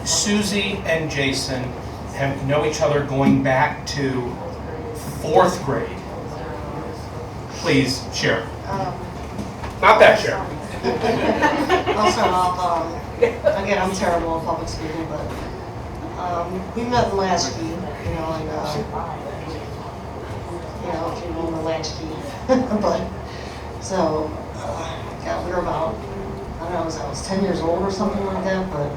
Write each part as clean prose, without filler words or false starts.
Susie and Jason know each other going back to 4th grade. Please share. Not that share. I'll start off. Again, I'm terrible at public speaking, but we met in Latchkey, you know, and if you know the Latchkey, but so God, we were about, I don't know, I was 10 years old or something like that, but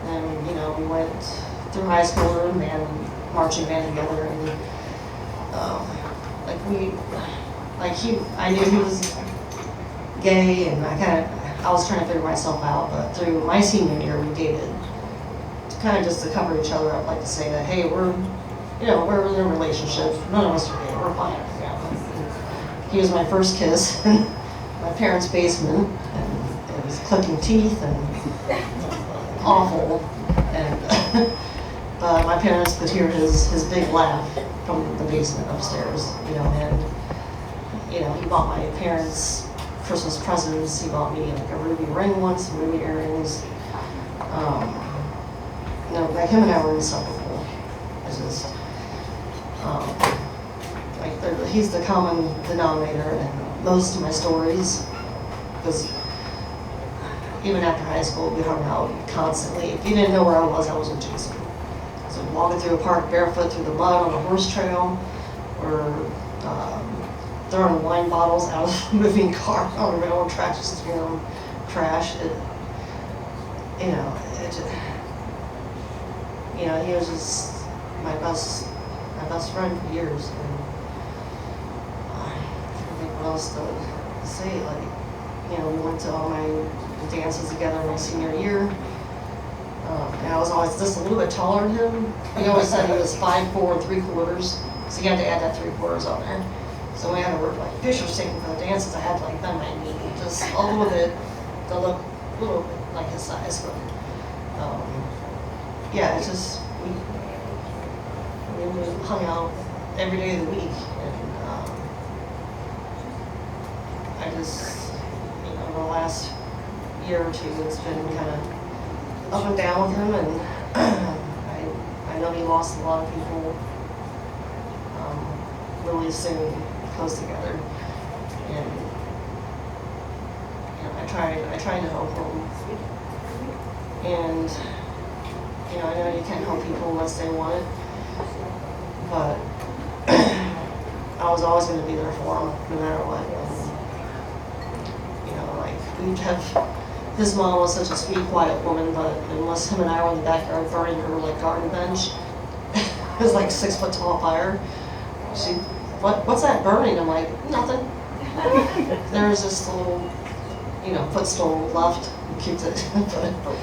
then we went through high school, we were in marching band together, and I knew he was gay, and I was trying to figure myself out, but through my senior year, we dated, kind of just to cover each other up, like to say that, hey, we're in a relationship, none of us are gay, we're fine. He was my first kiss in my parents' basement, and it was clicking teeth and awful, and but my parents could hear his big laugh from the basement upstairs, and he bought my parents Christmas presents. He bought me like a ruby ring once, some ruby earrings. Like him and I were inseparable. It's just he's the common denominator in most of my stories, because even after high school we hung out constantly. If you didn't know where I was with Jason. So walking through a park barefoot through the mud on a horse trail, or throwing wine bottles out of a moving car on the railroad tracks just to crash. He was just my best friend for years. And I don't think what else to say. We went to all my dances together my senior year. And I was always just a little bit taller than him. He always said he was 5'4" 3/4", so you had to add that 3/4 on there. So we had to work pictures taken for the dances. I had to bend my knee, just a little bit to look a little bit like his size. But it's just we hung out every day of the week, and I just the last year or two it's been kind of up and down with him, and I know he lost a lot of people really soon, close together, and I tried to help him, and I know you can't help people unless they want it, but I was always going to be there for him no matter what. And, we'd have. His mom was such a sweet, quiet woman, but unless him and I were in the backyard burning her garden bench, it was 6 foot tall fire. What's that burning? I'm like, nothing. There was just a little, footstool left. Keeps it. But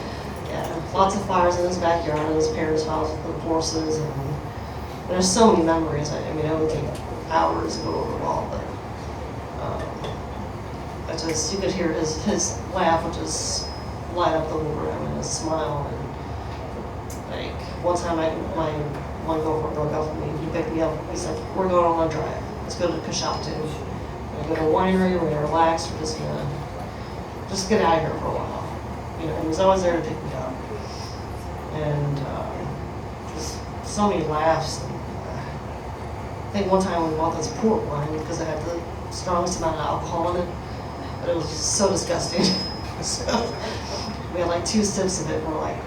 yeah, lots of fires in his backyard, in his parents' house with the horses, and there's so many memories. It would take hours to go over it all, but. You could hear his laugh would just light up the whole room, and his smile. And one time my one girlfriend broke up with me. He picked me up. He said, "We're going on a drive. Let's go to Coshocton. We're gonna go to a winery. We're gonna relax. We're just gonna get out of here for a while." He was always there to pick me up, and just so many laughs. And, I think one time we bought this port wine because it had the strongest amount of alcohol in it. But it was just so disgusting. So we had 2 sips of it, and we're like,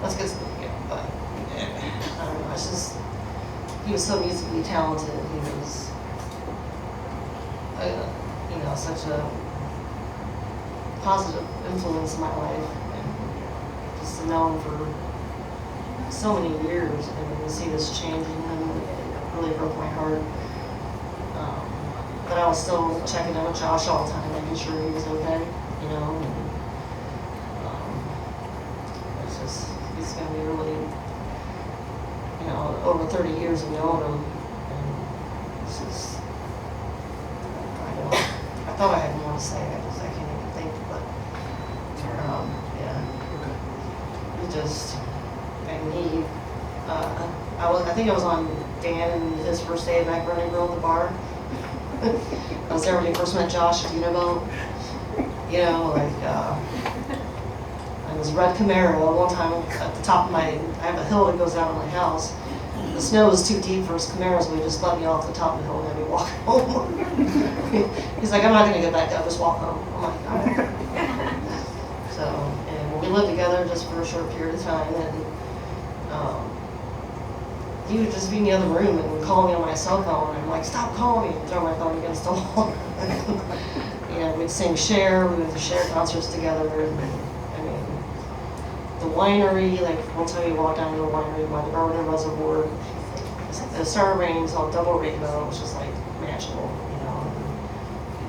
let's get something again. But I don't know, it's just, he was so musically talented. He was, such a positive influence in my life. And just to know him for so many years and to see this change in him, it really broke my heart. But I was still checking in with Josh all the time, making sure he was okay, and it's just, he's going to be really, over 30 years of knowing him, and it's just, I thought I had more to say, I can't even think, but, he just, and he, I think I was on Dan and his first day of Macaroni Grill at the bar. I was there when he first met Josh at Unibelt. his red Camaro. One time at the top of I have a hill that goes down to my house. The snow was too deep for his Camaro, so he just let me off the top of the hill and let me walk home. He's like, I'm not gonna get back up, just walk home. I'm like, all right. So, and we lived together just for a short period of time, and he would just be in the other room and would call me on my cell phone, and I'm like, stop calling me, and throw my phone against the wall. You know, we'd sing Cher, we would share concerts together, and I mean, the winery, like one time we walked down to the winery by the Garden Reservoir, the Star Rain was called Double Rainbow, which was like magical, you know.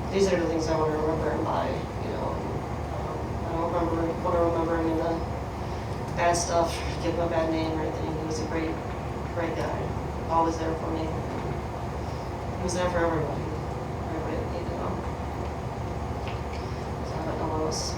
And these are the things I want to remember him by, you know. I don't want to remember any of the bad stuff, give him a bad name or anything. He was a great guy, always there for me. He was there for everybody that needed him. So I don't know what else.